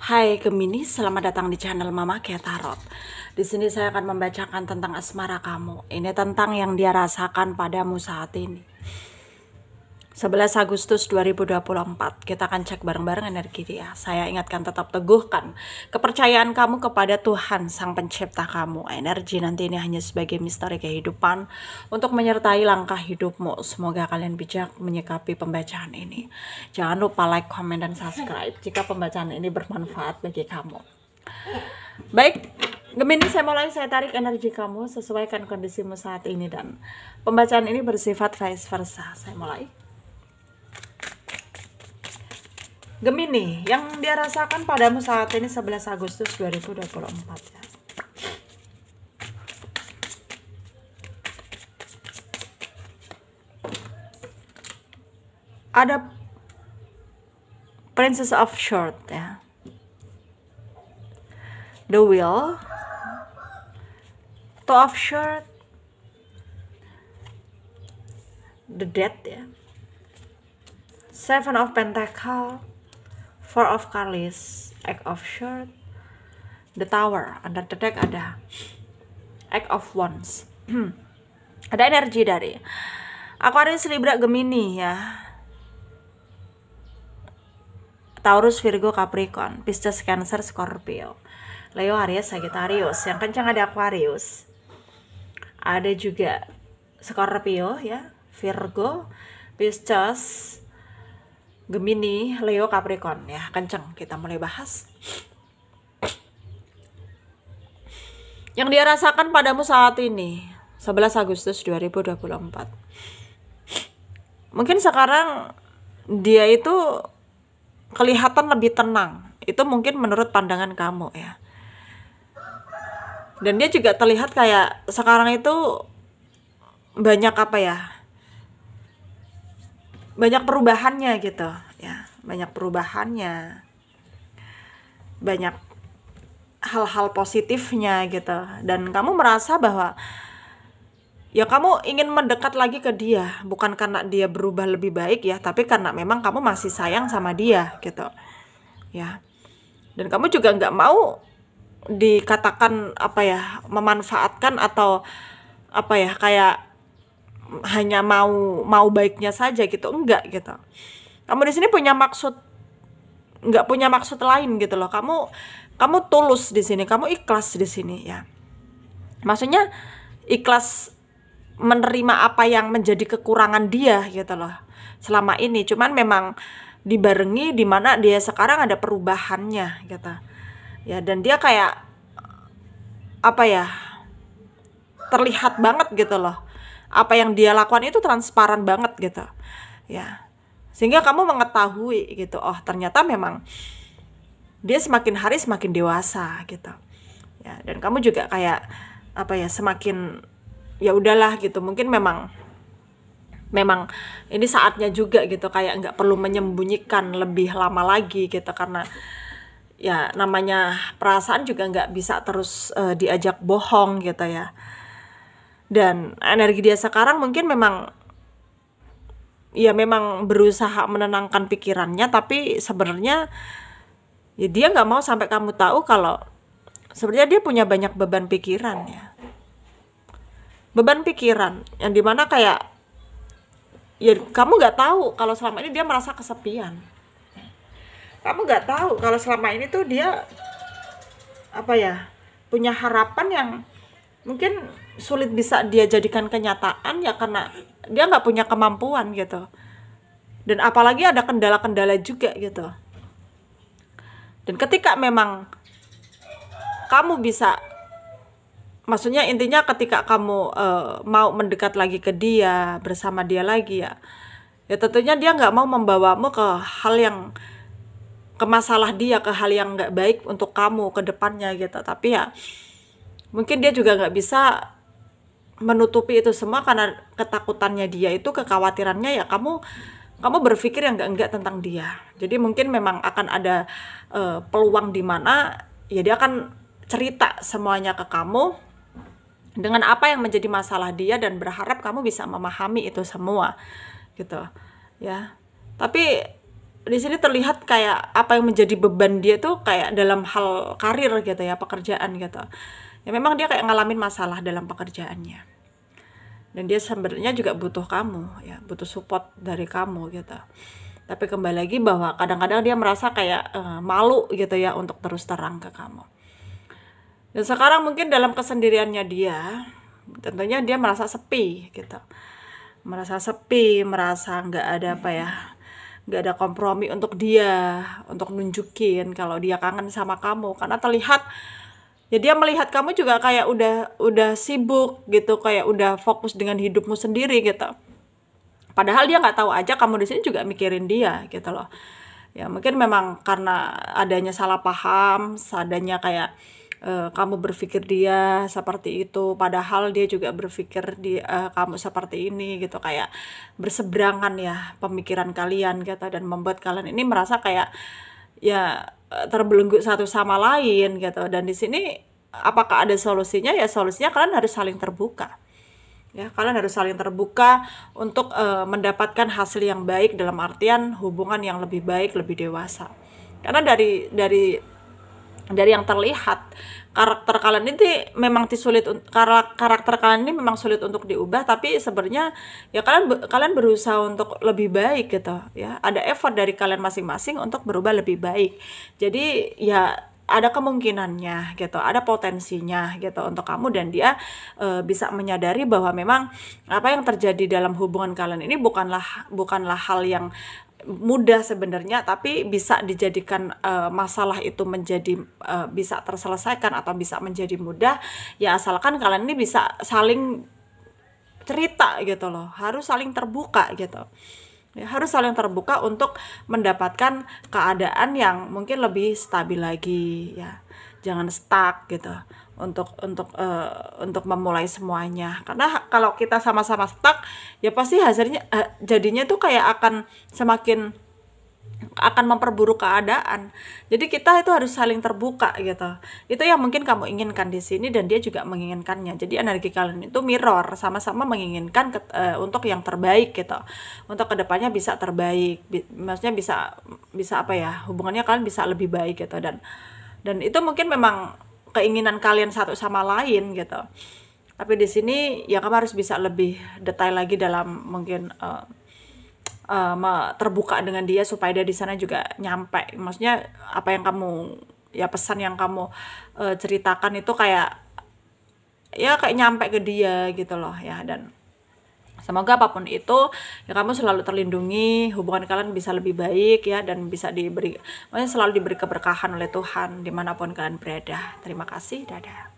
Hai Gemini, selamat datang di channel Mama Kia Tarot. Di sini saya akan membacakan tentang asmara kamu. Ini tentang yang dia rasakan padamu saat ini. 11 Agustus 2024. Kita akan cek bareng-bareng energi dia. Saya ingatkan tetap teguhkan kepercayaan kamu kepada Tuhan Sang Pencipta kamu. Energi nanti ini hanya sebagai misteri kehidupan untuk menyertai langkah hidupmu. Semoga kalian bijak menyikapi pembacaan ini. Jangan lupa like, komen, dan subscribe jika pembacaan ini bermanfaat bagi kamu. Baik, Gemini, saya tarik energi kamu, sesuaikan kondisimu saat ini, dan pembacaan ini bersifat vice versa. Saya mulai. Gemini, yang dia rasakan padamu saat ini 11 Agustus 2024 ya. Ada Princess of Swords ya. The Wheel, Two of Swords, The Death ya. Seven of Pentacles, Four of Cups, Eight of Swords, The Tower. Under the deck ada Eight of Wands. Ada energi dari Aquarius, Libra, Gemini ya. Taurus, Virgo, Capricorn, Pisces, Cancer, Scorpio, Leo, Aries, Sagittarius. Yang kencang ada Aquarius. Ada juga Scorpio ya, Virgo, Pisces, Gemini, Leo, Capricorn ya, kenceng. Kita mulai bahas. Yang dia rasakan padamu saat ini 11 Agustus 2024. Mungkin sekarang dia itu kelihatan lebih tenang. Itu mungkin menurut pandangan kamu ya. Dan dia juga terlihat kayak sekarang itu banyak apa ya, banyak perubahannya gitu ya, banyak perubahannya, banyak hal-hal positifnya gitu. Dan kamu merasa bahwa ya kamu ingin mendekat lagi ke dia, bukan karena dia berubah lebih baik ya, tapi karena memang kamu masih sayang sama dia gitu ya. Dan kamu juga nggak mau dikatakan apa ya, memanfaatkan atau apa ya, kayak hanya mau baiknya saja gitu, enggak gitu. Kamu di sini punya maksud, nggak punya maksud lain gitu loh. Kamu tulus di sini, kamu ikhlas di sini ya. Maksudnya ikhlas menerima apa yang menjadi kekurangan dia gitu loh selama ini. Cuman memang dibarengi di mana dia sekarang ada perubahannya gitu ya. Dan dia kayak apa ya, terlihat banget gitu loh. Apa yang dia lakukan itu transparan banget gitu ya, sehingga kamu mengetahui gitu, oh ternyata memang dia semakin hari semakin dewasa gitu ya. Dan kamu juga kayak apa ya, semakin ya udahlah gitu, mungkin memang ini saatnya juga gitu, kayak nggak perlu menyembunyikan lebih lama lagi gitu, karena ya namanya perasaan juga nggak bisa terus diajak bohong gitu ya. Dan energi dia sekarang mungkin memang berusaha menenangkan pikirannya, tapi sebenarnya ya dia nggak mau sampai kamu tahu kalau sebenarnya dia punya banyak beban pikiran ya. Beban pikiran yang dimana kayak ya kamu nggak tahu kalau selama ini dia merasa kesepian. Kamu nggak tahu kalau selama ini tuh dia apa ya, punya harapan yang mungkin sulit bisa dia jadikan kenyataan ya, karena dia nggak punya kemampuan gitu. Dan apalagi ada kendala-kendala juga gitu. Dan ketika memang kamu bisa, maksudnya intinya ketika kamu mau mendekat lagi ke dia, bersama dia lagi ya tentunya dia nggak mau membawamu ke hal yang, ke masalah dia, ke hal yang nggak baik untuk kamu ke depannya gitu. Tapi ya mungkin dia juga nggak bisa menutupi itu semua karena ketakutannya dia itu, kekhawatirannya ya kamu berpikir yang enggak tentang dia. Jadi mungkin memang akan ada peluang di mana ya dia akan cerita semuanya ke kamu dengan apa yang menjadi masalah dia, dan berharap kamu bisa memahami itu semua gitu ya. Tapi di sini terlihat kayak apa yang menjadi beban dia tuh kayak dalam hal karir gitu ya, pekerjaan gitu. Ya memang dia kayak ngalamin masalah dalam pekerjaannya. Dan dia sebenarnya juga butuh kamu ya, butuh support dari kamu gitu. Tapi kembali lagi bahwa kadang-kadang dia merasa kayak malu gitu ya untuk terus terang ke kamu. Dan sekarang mungkin dalam kesendiriannya dia, tentunya dia merasa sepi gitu. Merasa sepi, merasa nggak ada apa ya, nggak ada kompromi untuk dia, untuk nunjukin kalau dia kangen sama kamu. Karena terlihat, ya dia melihat kamu juga kayak udah sibuk gitu, kayak udah fokus dengan hidupmu sendiri gitu. Padahal dia nggak tahu aja kamu di sini juga mikirin dia gitu loh. Ya mungkin memang karena adanya salah paham, adanya kayak kamu berpikir dia seperti itu, padahal dia juga berpikir kamu seperti ini gitu, kayak berseberangan ya pemikiran kalian gitu, dan membuat kalian ini merasa kayak ya terbelenggu satu sama lain gitu. Dan di sini apakah ada solusinya? Ya solusinya kalian harus saling terbuka. Ya, kalian harus saling terbuka untuk mendapatkan hasil yang baik, dalam artian hubungan yang lebih baik, lebih dewasa. Karena dari yang terlihat, karakter kalian ini memang karakter kalian ini memang sulit untuk diubah, tapi sebenarnya ya kalian berusaha untuk lebih baik gitu ya. Ada effort dari kalian masing-masing untuk berubah lebih baik. Jadi ya ada kemungkinannya gitu, ada potensinya gitu untuk kamu dan dia bisa menyadari bahwa memang apa yang terjadi dalam hubungan kalian ini bukanlah hal yang mudah sebenarnya, tapi bisa dijadikan masalah itu menjadi bisa terselesaikan atau bisa menjadi mudah ya, asalkan kalian ini bisa saling cerita gitu loh, harus saling terbuka gitu ya, harus saling terbuka untuk mendapatkan keadaan yang mungkin lebih stabil lagi ya, jangan stuck gitu untuk memulai semuanya. Karena kalau kita sama-sama stuck ya pasti hasilnya jadinya tuh kayak akan memperburuk keadaan. Jadi kita itu harus saling terbuka gitu. Itu yang mungkin kamu inginkan di sini dan dia juga menginginkannya. Jadi energi kalian itu mirror, sama-sama menginginkan untuk yang terbaik gitu. Untuk kedepannya bisa terbaik. Maksudnya bisa apa ya? Hubungannya kalian bisa lebih baik gitu, dan itu mungkin memang keinginan kalian satu sama lain gitu. Tapi di sini ya kamu harus bisa lebih detail lagi dalam mungkin terbuka dengan dia supaya dia di sana juga nyampe. Maksudnya apa yang kamu ya, pesan yang kamu ceritakan itu kayak nyampe ke dia gitu loh ya. Dan semoga apapun itu ya kamu selalu terlindungi, hubungan kalian bisa lebih baik ya, dan bisa maksudnya selalu diberi keberkahan oleh Tuhan dimanapun kalian berada. Terima kasih, dadah.